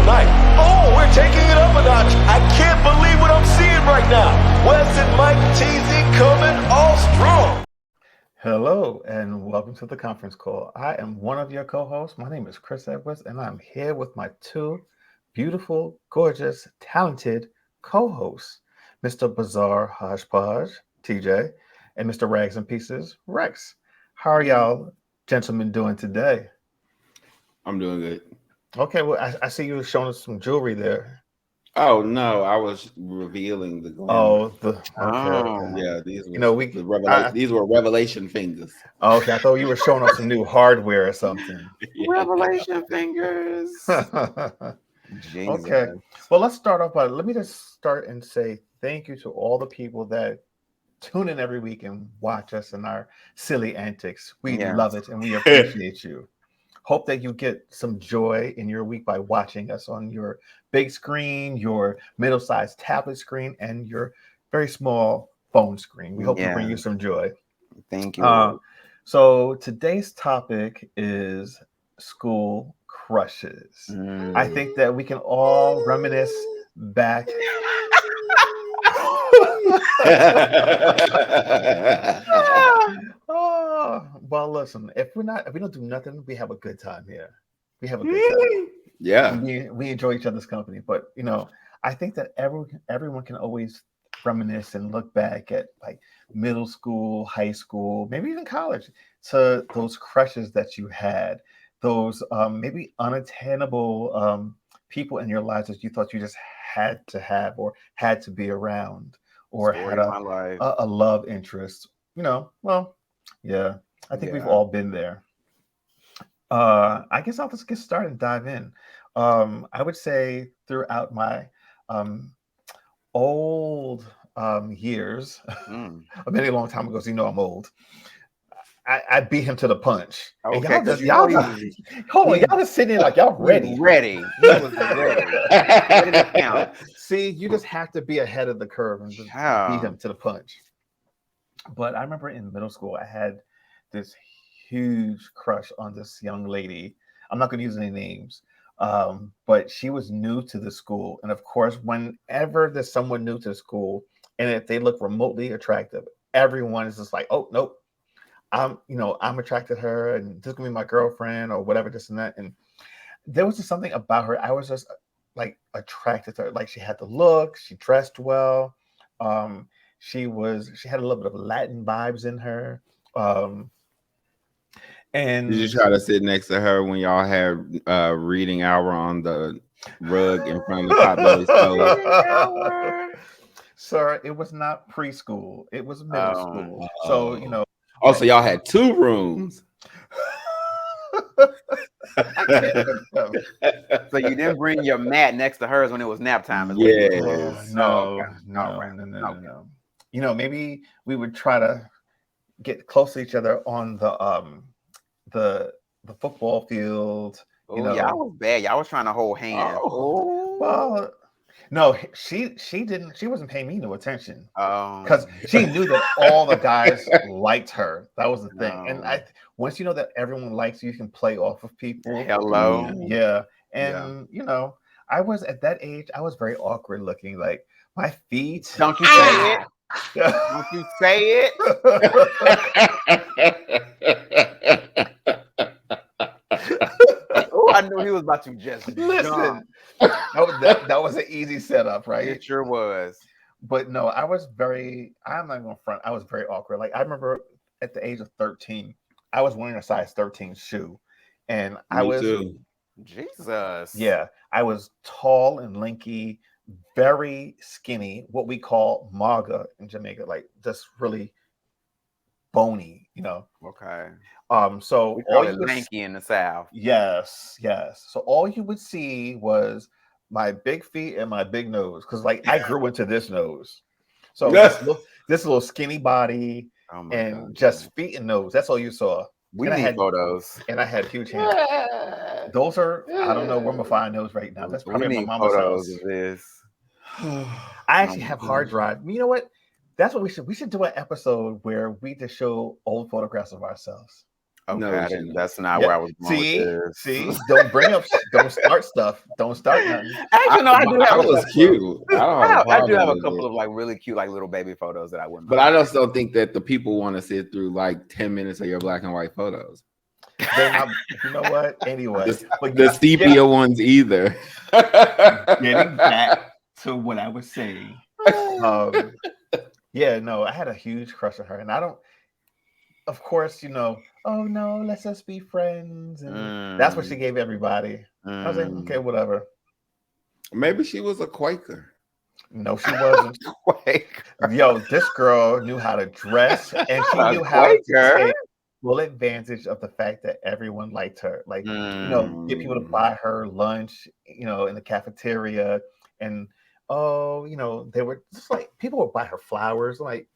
tonight. Oh, we're taking it up a notch. I can't believe what I'm seeing right now. Wes and Mike TZ coming all strong. Hello and welcome to the conference call. I am one of your co-hosts. My name is Chris Edwards, and I'm here with my two beautiful, gorgeous, talented co-hosts, Mr. Bizarre Hodgepodge, TJ, and Mr. Rags and Pieces, Rex. How are y'all gentlemen doing today? I'm doing good. Okay, well, I see you showing us some jewelry there. Oh no, I was revealing the glamour. Oh, okay. Yeah, these You was know, the revelation. These were revelation fingers. okay, I thought you were showing us some new hardware or something. Yeah. Revelation fingers. Jesus. Okay. Well, let's start off by let me just start and say thank you to all the people that tune in every week and watch us in our silly antics. We Yes. love it and we appreciate you. Hope that you get some joy in your week by watching us on your big screen, your middle-sized tablet screen, and your very small phone screen. We hope to bring you some joy. Thank you. So today's topic is school crushes. I think that we can all reminisce back. Oh, well, listen, if we don't do nothing, we have a good time here. We have a good time. Yeah. We enjoy each other's company. But I think that everyone can always reminisce and look back at like middle school, high school, maybe even college, to those crushes that you had, those maybe unattainable people in your lives that you thought you just had to have or had to be around or Story had of my life. a love interest. Well, yeah, I think we've Yeah. all been there. I guess I'll just get started and dive in. I would say throughout my old years, Mm. a very long time ago, so I'm old. I beat him to the punch. And Okay, y'all just hold on, y'all just sitting there like y'all ready. Ready. He was ready. Ready to count. See, you just have to be ahead of the curve and just beat him to the punch. But I remember in middle school, I had this huge crush on this young lady. I'm not going to use any names, but she was new to the school. And of course, whenever there's someone new to the school, and if they look remotely attractive, everyone is just like, "Oh, nope, I'm attracted to her, and this is gonna be my girlfriend or whatever, this and that." And there was just something about her. I was just like attracted to her. Like she had the look, she dressed well. She had a little bit of Latin vibes in her. And Did you try to sit next to her when y'all had reading hour on the rug in front of the Potbelly stove? Sir, it was not preschool. It was middle school. So, Oh, so y'all had two rooms. So you didn't bring your mat next to hers when it was nap time. Yes. No. Okay. Maybe we would try to get close to each other on the football field. Y'all was bad. Y'all was trying to hold hands. Well, no, she didn't. She wasn't paying me no attention Because because she knew that all the guys liked her. That was the thing. And once you know that everyone likes you, you can play off of people. Hello. Yeah. And I was at that age. I was very awkward looking. Like my feet. Don't you say it. Don't you say it. Oh, I knew he was about to just listen. That was an easy setup, right? It sure was. But no, I'm not going to front. I was very awkward. Like I remember at the age of 13, I was wearing a size 13 shoe. And Me too. Jesus. Yeah, I was tall and lanky, very skinny, what we call maga in Jamaica, like just really bony, Okay. So We call it lanky in the South. Yes. So all you would see was my big feet and my big nose, because like I grew into this nose. So this little skinny body and just feet and nose. That's all you saw. We need photos. And I had huge hands. Those are, I don't know where I'm gonna find those right now. That's probably at my mama's house. Of this. I actually have hard drive. You know what? That's what we should do an episode where we just show old photographs of ourselves. Okay, No, that's not Yeah. where I was going with this. See, don't bring up, don't start stuff. Don't start nothing. Actually, no, I do have I a was couple cute. I don't have a I do problem have a with couple it. of like really cute like little baby photos that I wouldn't But mind. I just don't think that the people want to sit through like 10 minutes of your black and white photos. They're not. You know what? Anyway, but The sepia ones either. getting back to what I was saying. Yeah, no, I had a huge crush on her, and I don't. Of course, oh no, let's just be friends, and that's what she gave everybody. I was like, okay, whatever. Maybe she was a Quaker. No, she wasn't. Quaker. Yo, this girl knew how to dress, and she knew how to take full advantage of the fact that everyone liked her. Like, get people to buy her lunch, in the cafeteria, and they were just like people would buy her flowers, like.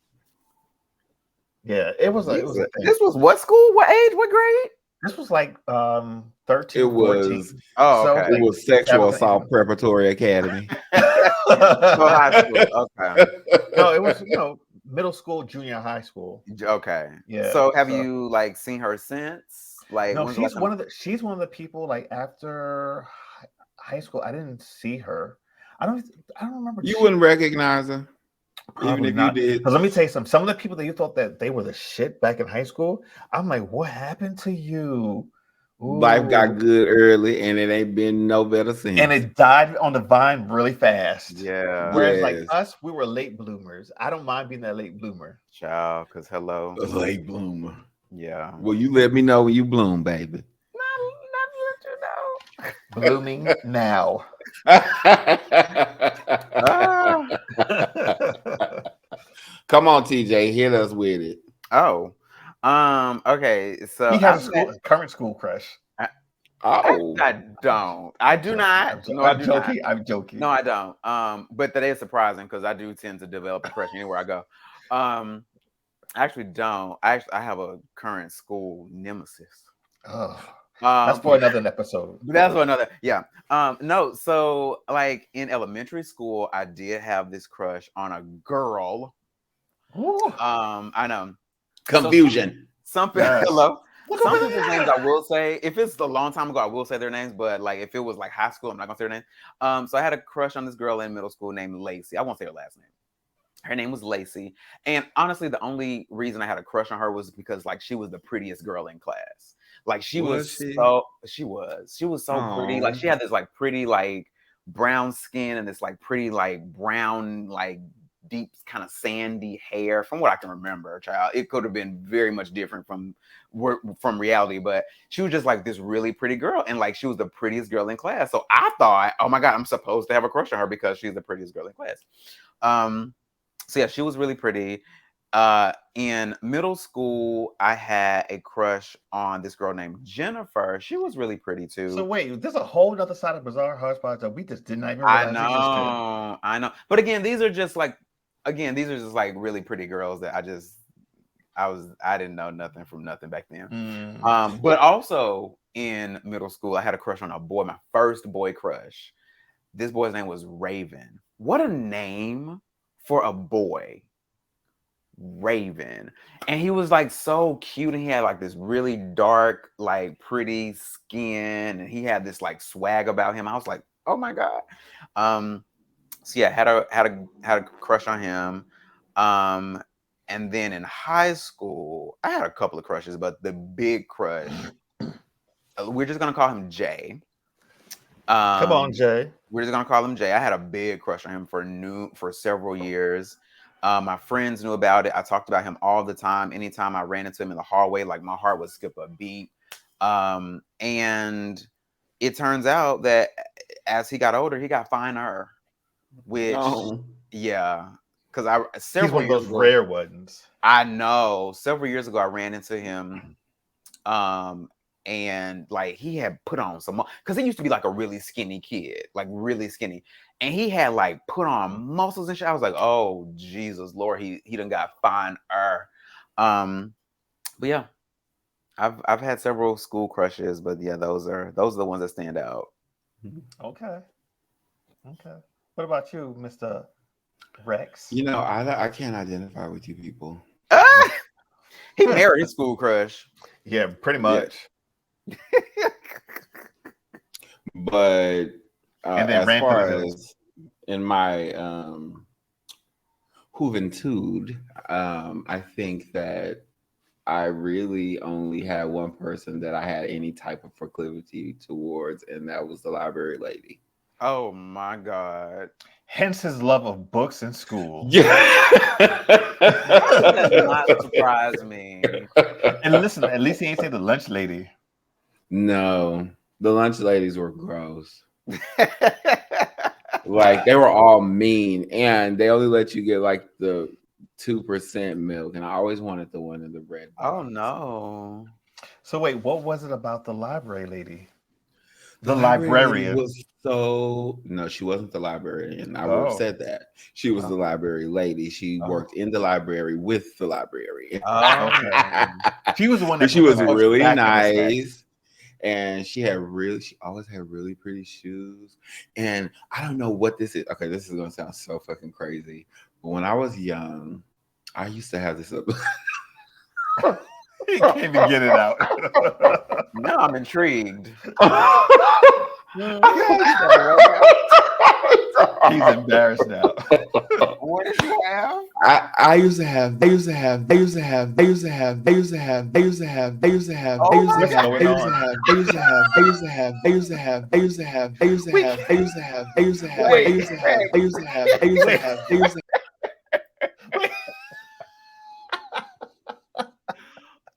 Yeah, it was a thing. This was what school? What age? What grade? This was like 13, It was 14. Oh, So, okay. It was Sexual Assault Preparatory Academy. High school. Okay. No, it was middle school, junior high school. Okay. Yeah. So have you like seen her since? Like no, she's one of the people like after high school. I didn't see her. I don't remember. You wouldn't recognize her. Probably even if not. you did. Because let me tell you something. Some of the people that you thought that they were the shit back in high school, I'm like, what happened to you? Ooh. Life got good early, and it ain't been no better since. And it died on the vine really fast. Yeah. Whereas like us, we were late bloomers. I don't mind being that late bloomer. Child, because hello. A late bloomer. Yeah. Well, you let me know when you bloom, baby. Not let you know. Blooming now. Come on, TJ, hit us with it. Oh. Okay. So he has a current school crush. I don't. I do not. I'm joking. I'm joking. No, I don't. But that is surprising because I do tend to develop a crush anywhere I go. I actually don't. I have a current school nemesis. Oh, that's for another episode. That's for another. Yeah. No. So, like in elementary school, I did have this crush on a girl. Ooh. I know. Confusion. Hello. Some people's names I will say. If it's a long time ago, I will say their names. But like if it was like high school, I'm not gonna say their name. So I had a crush on this girl in middle school named Lacey. I won't say her last name. Her name was Lacey. And honestly, the only reason I had a crush on her was because like she was the prettiest girl in class. Like she was so pretty. Like she had this like pretty like brown skin and this like pretty like brown like deep kind of sandy hair. From what I can remember, child, it could have been very much different from reality, but she was just like this really pretty girl, and like she was the prettiest girl in class. So I thought, oh my god, I'm supposed to have a crush on her because she's the prettiest girl in class. So yeah, she was really pretty. In middle school, I had a crush on this girl named Jennifer. She was really pretty too. So wait, there's a whole other side of Bizarre Hodgepodge that we just didn't even realize existed. I know. But again, these are just like really pretty girls that I didn't know nothing from nothing back then. But also in middle school, I had a crush on a boy, my first boy crush. This boy's name was Raven. What a name for a boy. Raven. And he was like so cute, and he had like this really dark, like pretty skin, and he had this like swag about him. I was like, oh my god. So yeah, had a crush on him. And then in high school, I had a couple of crushes, but the big crush, we're just gonna call him Jay. Come on, Jay. We're just gonna call him Jay. I had a big crush on him for several years. My friends knew about it. I talked about him all the time. Anytime I ran into him in the hallway, like my heart would skip a beat. And it turns out that as he got older, he got finer. Which, yeah, because he's one of those rare ones. I know. Several years ago, I ran into him, and like he had put on some, because he used to be like a really skinny kid, like really skinny, and he had like put on muscles and shit. I was like, oh Jesus Lord, he done got finer. But yeah, I've had several school crushes, but yeah, those are the ones that stand out. Okay. What about you, Mr. Rex? You know, I can't identify with you people. He married his school crush. Yeah, pretty much. Yeah. But And then as ran for the far hills. as in my juventude, I think that I really only had one person that I had any type of proclivity towards, and that was the library lady. Oh my God. Hence his love of books in school. Yeah. How does that not surprise me? And listen, at least he ain't say the lunch lady. No, the lunch ladies were gross. Like they were all mean, and they only let you get like the 2% milk, and I always wanted the one in the red box. Oh no. So wait, what was it about the library lady? The The library lady librarian. was so no, she wasn't the librarian. I would have Oh. said that. She was the library lady. She worked in the library with the librarian. Okay. She was the one that But she put the was books really back in the stack. nice. And she always had really pretty shoes. And I don't know what this is. Okay, this is gonna sound so fucking crazy. But when I was young, I used to have this. He can't even get it out. Now I'm intrigued. He's embarrassed now. What did you have? I used to have. I used to have. I used to have. I used to have. I used to have. I used to have. I used to have. I used to have. I used to have. I used to have. I used to have. I used to have. I used to have. I used to have. I used to have. I used to have. I used to have. I used to have. I used to have. I used to.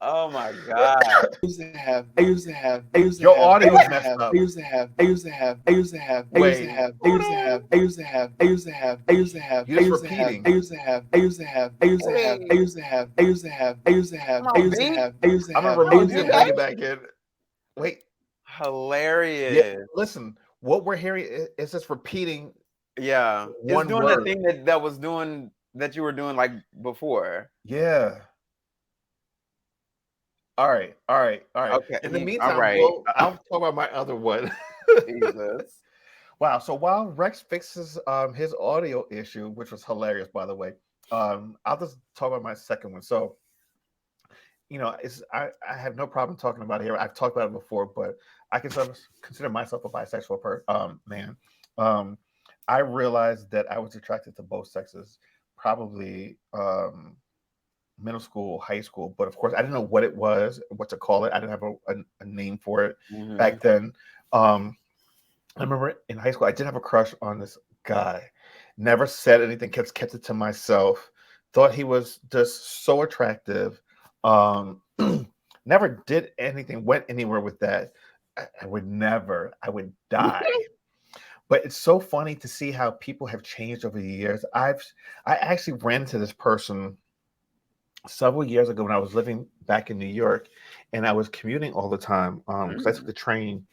Oh my God. I used to have. I used to have. I used to Your have. audio I is messed up. used to have. I used to have. I used to have. I used to have. I used to have. I used to have. I used to have. I used to have. You're just repeating. I used to have. I used to have. I used to have. I used to have. I used to have. I used to have. I used to have. I used to have. I'm gonna remove you and bring it back in. Wait. Hilarious. Yeah, listen, what we're hearing is just repeating. Yeah. One It's doing word. that thing that was doing that you were doing like before. Yeah. All right. Okay. In the meantime, all right. I'll talk about my other one. Jesus. Wow. So while Rex fixes his audio issue, which was hilarious, by the way, I'll just talk about my second one. So, I have no problem talking about it here. I've talked about it before, but I consider myself a bisexual man. I realized that I was attracted to both sexes, probably middle school, high school, but of course I didn't know what it was, what to call it. I didn't have a name for it back then. I remember in high school I did have a crush on this guy. Never said anything, kept it to myself. Thought he was just so attractive. Never did anything, went anywhere with that. I would die. But it's so funny to see how people have changed over the years. I actually ran into this person several years ago when I was living back in New York, and I was commuting all the time because I took the train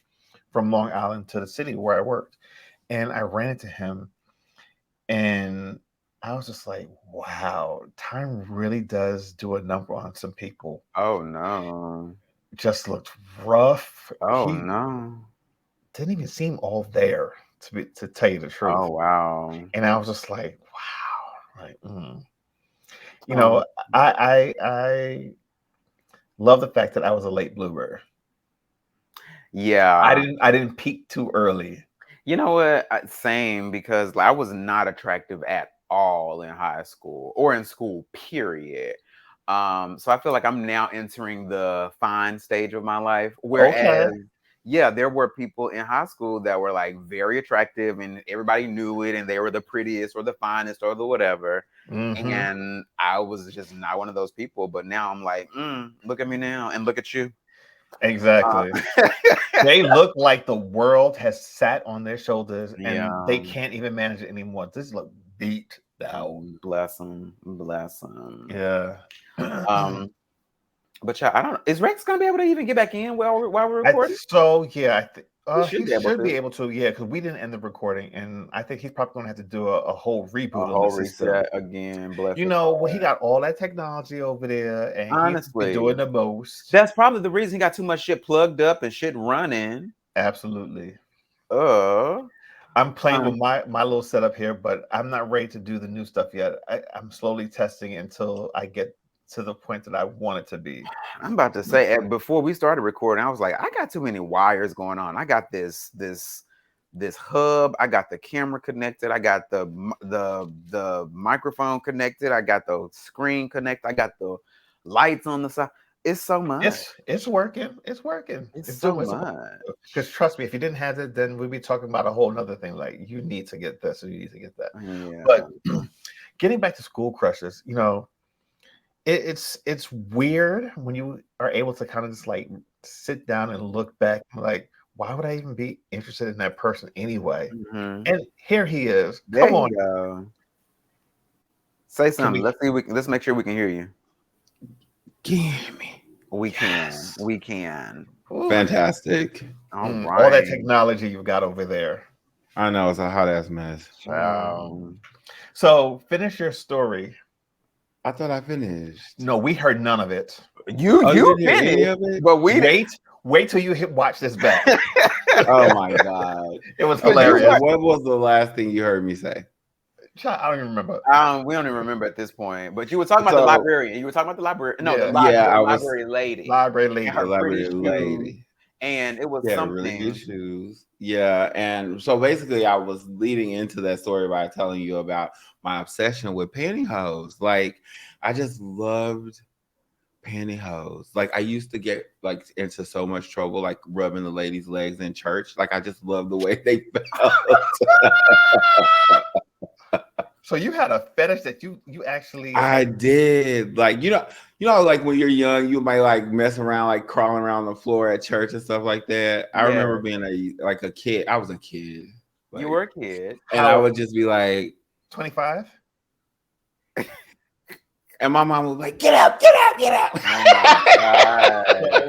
from Long Island to the city where I worked, and I ran into him, and I was just like, wow, time really does do a number on some people. Oh no. Just looked rough. Oh He no. didn't even seem all there, to tell you the truth. Oh wow. And I was just like, wow, like, I love the fact that I was a late bloomer. Yeah. I didn't peak too early. You know what? Same, because I was not attractive at all in high school or in school, period. So I feel like I'm now entering the fine stage of my life. Whereas, yeah, there were people in high school that were like very attractive and everybody knew it and they were the prettiest or the finest or the whatever. And I was just not one of those people. But now I'm like, look at me now and look at you. Exactly. They look like the world has sat on their shoulders and they can't even manage it anymore. This look beat down. Bless them. Bless them. Yeah. But yeah, I don't know. Is Rex gonna be able to even get back in while we're recording? Yeah, I think he should be able to. Yeah, because we didn't end the recording, and I think he's probably gonna have to do a whole reboot, a whole reset again. Bless he got all that technology over there, and honestly, he's doing the most. That's probably the reason he got too much shit plugged up and shit running. Absolutely. I'm playing with my little setup here, but I'm not ready to do the new stuff yet. I'm slowly testing until I get to the point that I want it to be. I'm about to say before we started recording, I was like, I got too many wires going on. I got this hub. I got the camera connected. I got the microphone connected. I got the screen connected. I got the lights on the side. It's so much. It's working. It's working. It's so much. Because trust me, if you didn't have it, then we'd be talking about a whole nother thing. Like you need to get this, or you need to get that. Yeah. But getting back to school crushes, you know, it's weird when you are able to kind of just like sit down and look back, like, why would I even be interested in that person anyway? Mm-hmm. And here he is. There Come on. you go. Say something. Let's make sure we can hear you. Gimme. We Yes. can. We can. Ooh. Fantastic. All right. All that technology you've got over there. I know it's a hot ass mess. Wow. So finish your story. I thought I finished. No, we heard none of it. You didn't hear any finished, of it? but we Wait till you watch this back. Oh my god. It was hilarious. What was the last thing you heard me say? I don't even remember. we don't even remember at this point. But you were talking about the librarian. You were talking about the library. No, Yeah. the library, Yeah, I was- library lady. Library lady. And her The library pretty lady. And it was Yeah, something. really good shoes. Yeah, and so basically, I was leading into that story by telling you about my obsession with pantyhose. Like, I just loved pantyhose. Like, I used to get like into so much trouble, like rubbing the ladies' legs in church. Like, I just loved the way they felt. So you had a fetish that you actually. I did. Like, you know, like when you're young, you might like mess around, like crawling around the floor at church and stuff like that. I remember being a kid. I was a kid. Like, You were a kid. and I would just be like 25. And my mom was like, get up, get up, get up. Oh my God.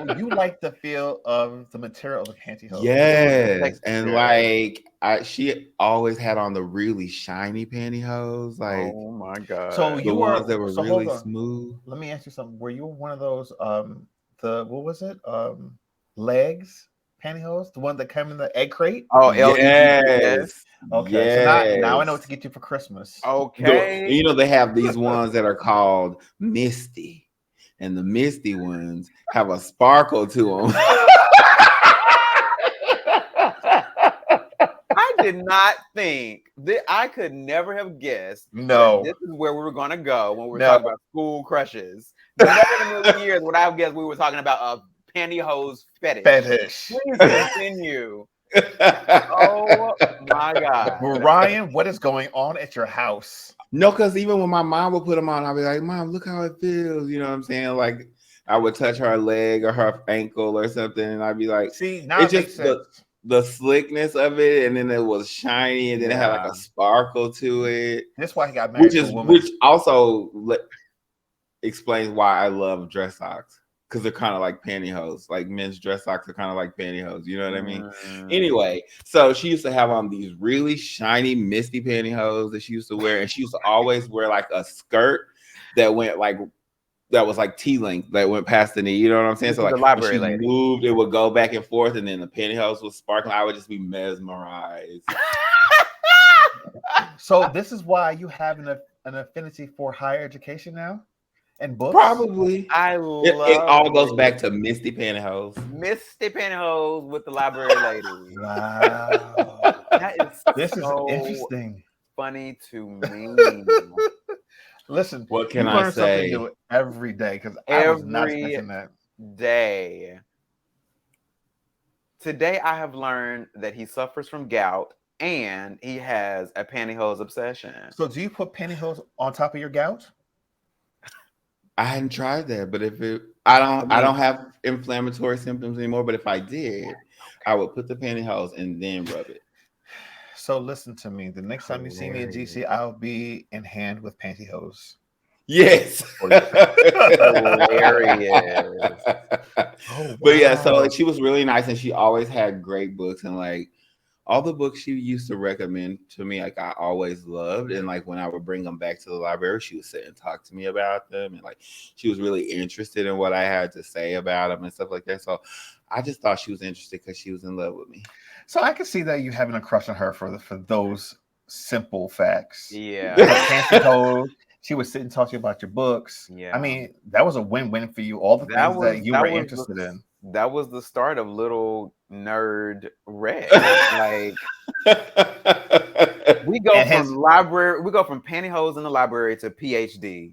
So you like the feel of the material of the pantyhose. Yes. And like she always had on the really shiny pantyhose. Like, oh my God. So the you ones were that were so really hold on. smooth. Let me ask you something. Were you one of those what was it? Legs pantyhose? The one that came in the egg crate? Oh, Yes. Okay. Yes. So now I know what to get you for Christmas. Okay. You know, they have these ones that are called Misty. And the Misty ones have a sparkle to them. I did not think that I could never have guessed. No. This is where we were going to go when we were talking about school crushes. Never in a million years would I have guessed we were talking about a pantyhose fetish. Please continue. Oh my God. Ryan, what is going on at your house? No, because even when my mom would put them on, I'd be like, Mom, look how it feels. You know what I'm saying? Like, I would touch her leg or her ankle or something, and I'd be like, see, now it's it makes just sense. the slickness of it, and then it was shiny, and then it had like a sparkle to it. That's why he got married to a woman. Which also explains why I love dress socks. Because they're kind of like pantyhose. Like men's dress socks are kind of like pantyhose. You know what I mean? Anyway, so she used to have on these really shiny, misty pantyhose that she used to wear. And she used to always wear like a skirt that went like, that was like T-length that went past the knee. You know what I'm saying? So like when she moved, it would go back and forth. And then the pantyhose was sparkling. I would just be mesmerized. So this is why you have an affinity for higher education now? And books? Probably. It all goes back to Misty Pantyhose. Misty Pantyhose with the library lady. Wow. This is interesting. Funny to me. Listen, what can I say? Something new every day because I was not expecting that. Day. Today I have learned that he suffers from gout and he has a pantyhose obsession. So do you put pantyhose on top of your gout? I hadn't tried that, but I don't have inflammatory symptoms anymore. But if I did, I would put the pantyhose and then rub it. So listen to me. The next time you see me at GC, I'll be in hand with pantyhose. Yes. Hilarious. But yeah, so like, she was really nice, and she always had great books, and like all the books she used to recommend to me, like I always loved. And like when I would bring them back to the library, she would sit and talk to me about them. And like she was really interested in what I had to say about them and stuff like that. So I just thought she was interested because she was in love with me. So I could see that you having a crush on her for those simple facts. Yeah. Pantyhose, She would sit and talk to you about your books. Yeah. I mean, that was a win-win for you. All the things that you were interested in. That was the start of little nerd Red. Like we go from pantyhose in the library to PhD.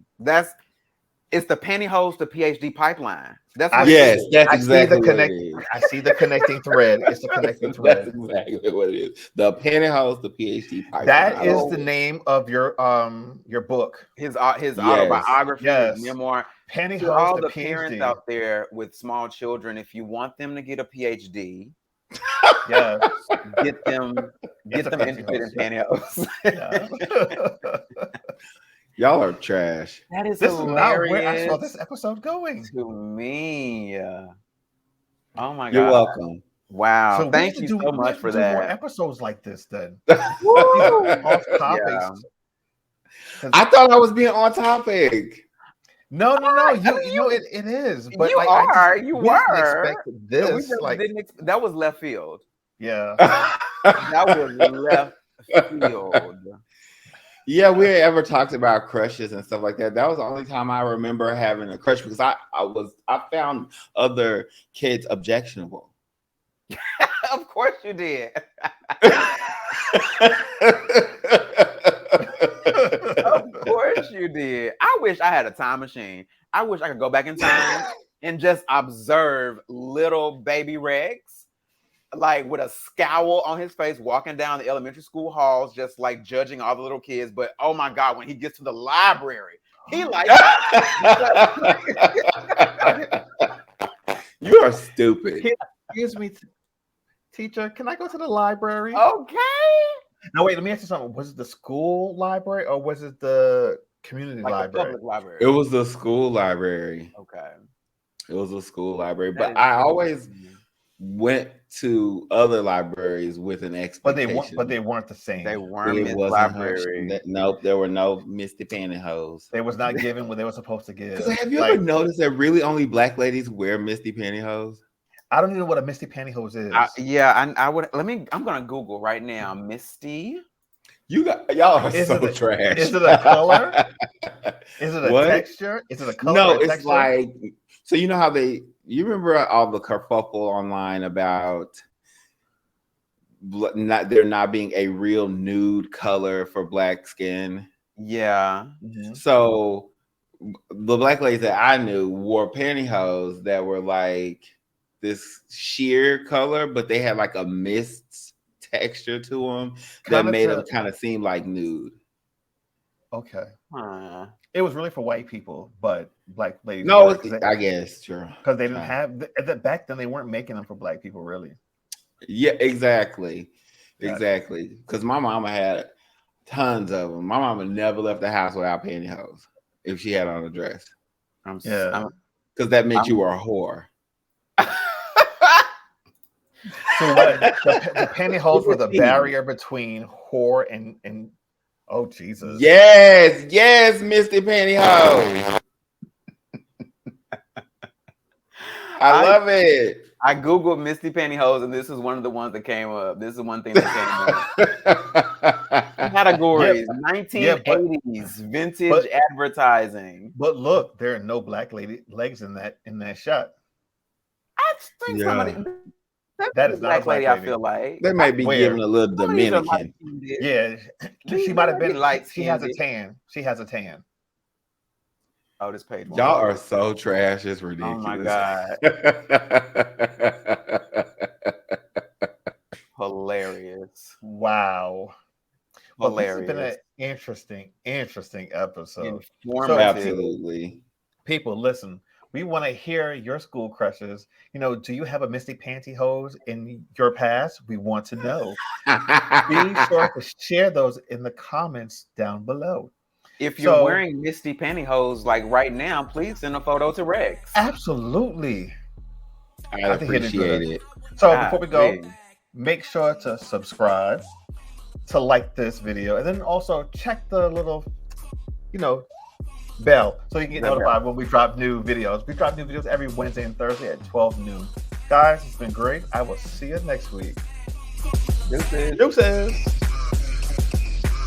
It's the pantyhose to PhD pipeline. That's what that's exactly what it is. I see the connecting thread. It's the connecting thread. That's exactly what it is. The pantyhose, the PhD pipeline. That is the name of your book. His autobiography, his memoir. Pantyhose, to all the PhD. Parents out there with small children, if you want them to get a PhD, get them interested in pantyhose. Y'all are trash. This is not where I saw this episode going. To me. Oh my God. You're welcome. Wow. So thank you so much for that. More episodes like this then. Off topics. I thought I was being on topic. No. It is. But you were. This that was left field. Yeah. That was left field. Yeah, we ever talked about crushes and stuff like that. That was the only time I remember having a crush because I found other kids objectionable. Of course you did. Of course you did. I wish I had a time machine. I wish I could go back in time and just observe little baby Rex, like with a scowl on his face, walking down the elementary school halls, just like judging all the little kids. But oh my God, when he gets to the library, he like you are stupid. Excuse me, teacher, can I go to the library? Okay. No, wait, let me ask you something. Was it the school library or was it the community library? Public library? It was the school library. Okay. It was a school library. But I always went to other libraries with an expectation. But they weren't the same. They weren't in the library. Nope, there were no Misty Pantyhose. They was not given what they were supposed to give. Because have you ever noticed that really only Black ladies wear Misty Pantyhose? I don't even know what a Misty Pantyhose is. I would. I'm gonna Google right now. Misty. Y'all are so trash. Is it a color? Is it a texture? Is it a color? No, it's like, so you know how you remember all the kerfuffle online about there not being a real nude color for Black skin? Yeah. Mm-hmm. So the Black ladies that I knew wore pantyhose that were like this sheer color, but they had like a mist texture to them that made them kind of seem like nude. Okay. It was really for white people, but Black ladies. No, I guess true. Because they didn't have back then. They weren't making them for Black people, really. Yeah, exactly. Because my mama had tons of them. My mama never left the house without pantyhose if she had on a dress. Because that meant you were a whore. So what, the pantyhose were the barrier between whore and oh Jesus. Yes, Misty Pantyhose. I love it. I Googled Misty Pantyhose, and this is one of the ones that came up. This is one thing that came up. Categories: 1980s vintage advertising. But look, there are no Black legs in that shot. I think somebody. That is not Black lady. I feel like they might be giving a little Dominican. Yeah, she might have been like. She has a tan. Oh, this page. Y'all are so trash. It's ridiculous. Oh my God. Hilarious. Wow. Well, hilarious. This has been an interesting episode. Absolutely. People, listen. We want to hear your school crushes. Do you have a Misty Pantyhose in your past? We want to know. Be sure to share those in the comments down below. If you're wearing Misty Pantyhose like right now, please send a photo to Rex. Absolutely. I appreciate it. So before we go, make sure to subscribe, to like this video, and then also check the little, bell so you can get notified when we drop new videos. We drop new videos every Wednesday and Thursday at 12 noon. Guys, it's been great. I will see you next week. Deuces.